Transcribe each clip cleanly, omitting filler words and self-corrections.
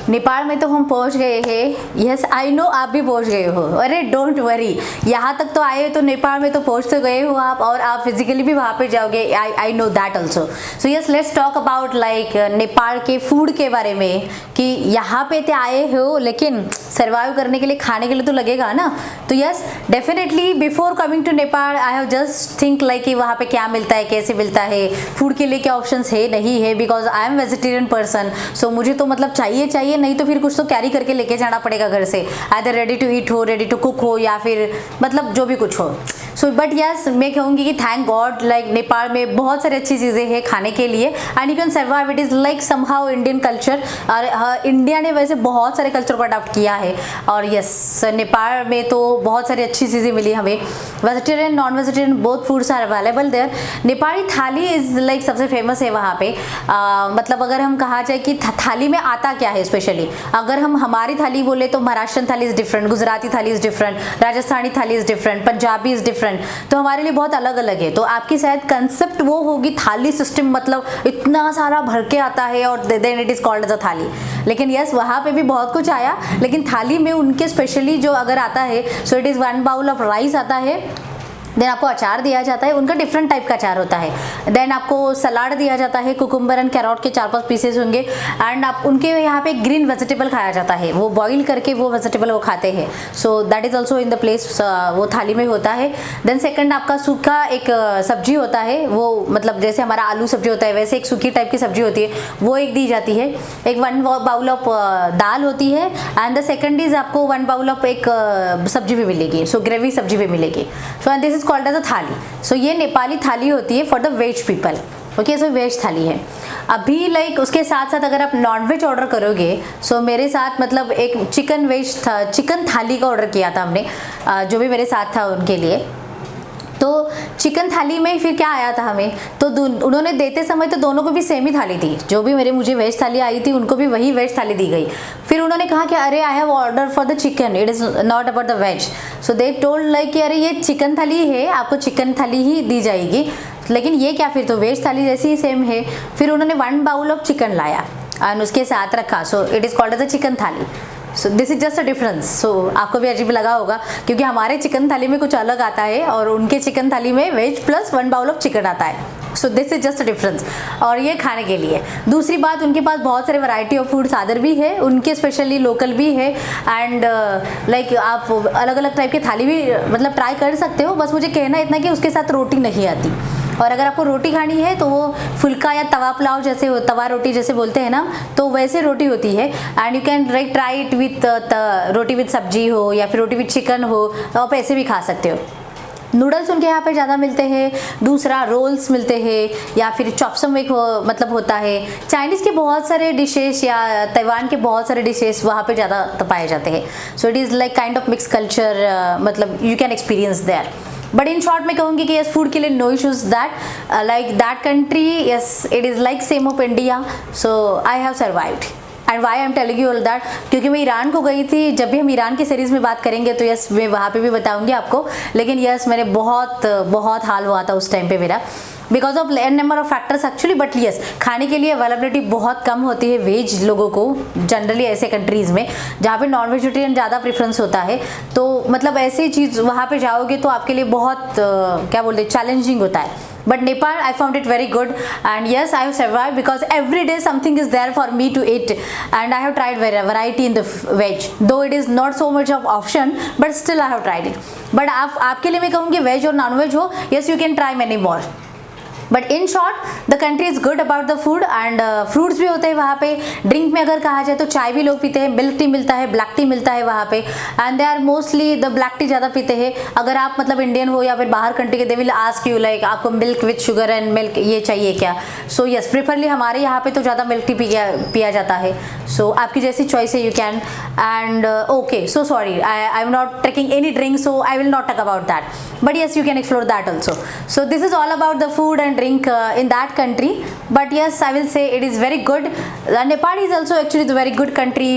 नेपाल में तो हम पहुंच गए हैं। यस आई नो आप भी पहुंच गए हो। अरे डोंट वरी, यहाँ तक तो आए तो नेपाल में तो पहुंच तो गए हो आप, और आप फिजिकली भी वहाँ पे जाओगे। I know that also. So yes let's talk about like Nepal के फूड के बारे में, कि यहाँ पे तो आए हो लेकिन सर्वाइव करने के लिए खाने के लिए तो लगेगा ना। तो yes definitely before coming to Nepal I have just think like कि वहाँ पे क्या मिलता है, कैसे मिलता है, फूड के लिए क्या ऑप्शंस है नहीं है, because I am vegetarian person. So मुझे तो मतलब चाहिए नहीं तो फिर कुछ तो कैरी करके लेके जाना पड़ेगा घर से, आइदर रेडी टू ईट हो, रेडी टू कुक हो, या फिर मतलब जो भी कुछ हो। सो बट यस मैं कहूँगी कि थैंक गॉड लाइक नेपाल में बहुत सारी अच्छी चीज़ें हैं खाने के लिए, and you can survive. It is like somehow Indian culture, और इंडिया ने वैसे बहुत सारे कल्चर को अडॉप्ट किया है। और यस नेपाल में तो बहुत सारी अच्छी चीज़ें मिली हमें, vegetarian non vegetarian both foods are available there. Nepali thali is like सबसे फेमस है वहाँ पे। मतलब अगर हम कहा जाए कि थाली में आता क्या है स्पेशली, अगर हम हमारी थाली बोले तो महाराष्ट्रन थाली इज़ डिफरेंट, गुजराती थाली इज़ डिफरेंट, राजस्थानी थाली is different, Punjabi is different. तो हमारे लिए बहुत अलग अलग है। तो आपकी शायद कंसेप्ट वो होगी थाली सिस्टम, मतलब इतना सारा भर के आता है और then it is called as a thali. लेकिन यस वहाँ पे भी बहुत कुछ आया, लेकिन थाली में उनके स्पेशली जो अगर आता है, so it is 1 bowl of rice आता है, देन आपको अचार दिया जाता है, उनका डिफरेंट टाइप का अचार होता है, देन आपको सलाद दिया जाता है, कुकुम्बर एंड कैरोट के 4-5 पीसेस होंगे, एंड आप उनके यहाँ पे ग्रीन वेजिटेबल खाया जाता है, वो बॉईल करके वो वेजिटेबल वो खाते हैं। So that is also in the place, वो थाली में होता है। देन सेकंड आपका सूखा एक सब्जी होता है, वो मतलब जैसे हमारा आलू सब्जी होता है वैसे एक सूखी टाइप की सब्जी होती है, वो एक दी जाती है। एक 1 बाउल ऑफ दाल होती है, एंड द सेकंड इज आपको 1 बाउल ऑफ एक सब्जी भी मिलेगी, सो ग्रेवी सब्जी भी मिलेगी। So and this is called as a thali. So ये नेपाली थाली होती है for the veg people. Okay, so veg thali है। अभी लाइक उसके साथ साथ अगर आप नॉनवेज ऑर्डर करोगे, सो मेरे साथ मतलब एक चिकन थाली का ऑर्डर किया था हमने, जो भी मेरे साथ था उनके लिए। तो चिकन थाली में फिर क्या आया था हमें, तो उन्होंने देते समय तो दोनों को भी सेम ही थाली थी, जो भी मुझे वेज थाली आई थी उनको भी वही वेज थाली दी गई। फिर उन्होंने कहा कि अरे I have order for the chicken, it is not about the ways. So they told like कि अरे ये चिकन थाली है, आपको चिकन थाली ही दी जाएगी, लेकिन ये क्या, फिर तो वेज थाली जैसी ही सेम है। फिर उन्होंने 1 बाउल ऑफ चिकन लाया और उसके साथ रखा, so it is called as a chicken thali. So this is just a difference. So आपको भी अजीब लगा होगा क्योंकि हमारे चिकन थाली में कुछ अलग आता है और उनके चिकन थाली में veg plus 1 bowl of chicken आता है। So this is just a difference. और ये खाने के लिए। दूसरी बात, उनके पास बहुत सारे वैरायटी ऑफ फूड्स अदर भी है, उनके स्पेशली लोकल भी है, एंड लाइक आप अलग अलग टाइप की थाली भी मतलब ट्राई कर सकते हो। बस मुझे कहना इतना कि उसके साथ रोटी नहीं आती, और अगर आपको रोटी खानी है तो वो फुल्का या तवा पुलाव जैसे तवा रोटी जैसे बोलते हैं ना, तो वैसे रोटी होती है, and you can like try it with roti with सब्जी हो या फिर रोटी विथ चिकन हो, तो आप ऐसे भी खा सकते हो। नूडल्स उनके यहाँ पे ज़्यादा मिलते हैं, दूसरा रोल्स मिलते हैं, या फिर चॉपसम एक मतलब होता है। चाइनीज़ के बहुत सारे डिशेस या ताइवान के बहुत सारे डिशेस वहाँ पे ज़्यादा पाए जाते हैं। So it is like kind of mix culture, मतलब you can experience there. But in short मैं कहूँगी कि यस फूड के लिए no issues that, like that country, yes it is like same of India. So I have survived, and why I am telling you all that, क्योंकि मैं Iran को गई थी। जब भी हम ईरान की सीरीज़ में बात करेंगे तो यस मैं वहाँ पे भी बताऊँगी आपको, लेकिन यस मैंने बहुत हाल हुआ था उस टाइम पे मेरा, because of an number of factors actually. But yes खाने के लिए अवेलेबिलिटी बहुत कम होती है वेज लोगों को जनरली ऐसे कंट्रीज़ में जहाँ पे नॉन वेजिटेरियन ज़्यादा प्रेफरेंस होता है। तो मतलब ऐसी चीज़ वहाँ पे जाओगे तो आपके लिए बहुत क्या बोलते हैं चैलेंजिंग होता है। But Nepal, I found it very good, and yes, I have survived because every day something is there for me to eat, and I have tried variety in the veg. Though it is not so much of option, but still I have tried it. But आपके लिए मैं कहूँगी veg और non veg हो, yes you can try many more. But in short the country is good about the food, and fruits भी होते हैं वहाँ पे। ड्रिंक में अगर कहा जाए तो चाय भी लोग पीते हैं, मिल्क टी मिलता है, ब्लैक टी मिलता है वहाँ पे, and they are mostly the black tea ज़्यादा पीते हैं। अगर आप मतलब इंडियन हो या फिर बाहर कंट्री के, they will ask you like आपको milk with sugar and milk ये चाहिए क्या। सो यस प्रेफरली हमारे यहाँ पे तो ज़्यादा मिल्क टी पिया जाता है। सो आपकी जैसी चॉइस है, you can. And okay, so sorry I am not taking any drink, so I will not talk about that, but yes you can explore that also. So this is all about the food and drink in that country. But yes, I will say it is very good. Nepal is also actually the very good country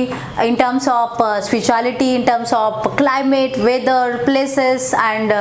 in terms of spirituality, in terms of climate, weather, places, and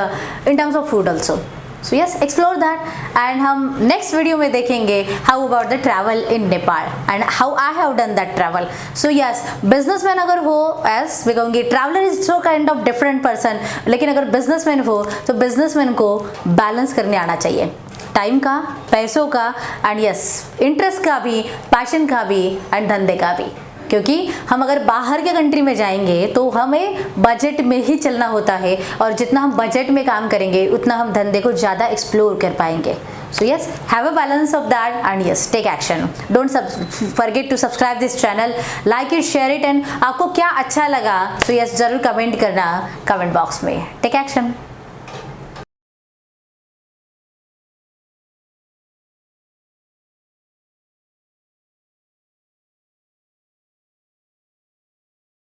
in terms of food also. So yes, explore that. And हम next video में देखेंगे how about the travel in Nepal and how I have done that travel. So yes, businessman अगर हो, S मैं कहूँगी traveller is so kind of different person, लेकिन अगर businessman हो तो बिजनेसमैन को बैलेंस करने आना चाहिए, टाइम का, पैसों का, एंड यस इंटरेस्ट का भी, पैशन का भी, एंड धंधे का भी। क्योंकि हम अगर बाहर के कंट्री में जाएंगे तो हमें बजट में ही चलना होता है, और जितना हम बजट में काम करेंगे उतना हम धंधे को ज़्यादा एक्सप्लोर कर पाएंगे। So yes, have a balance of that and yes take action. Don't forget to subscribe this channel, like it, share it, and आपको क्या अच्छा लगा सो यस जरूर कमेंट करना कमेंट बॉक्स में। Take action.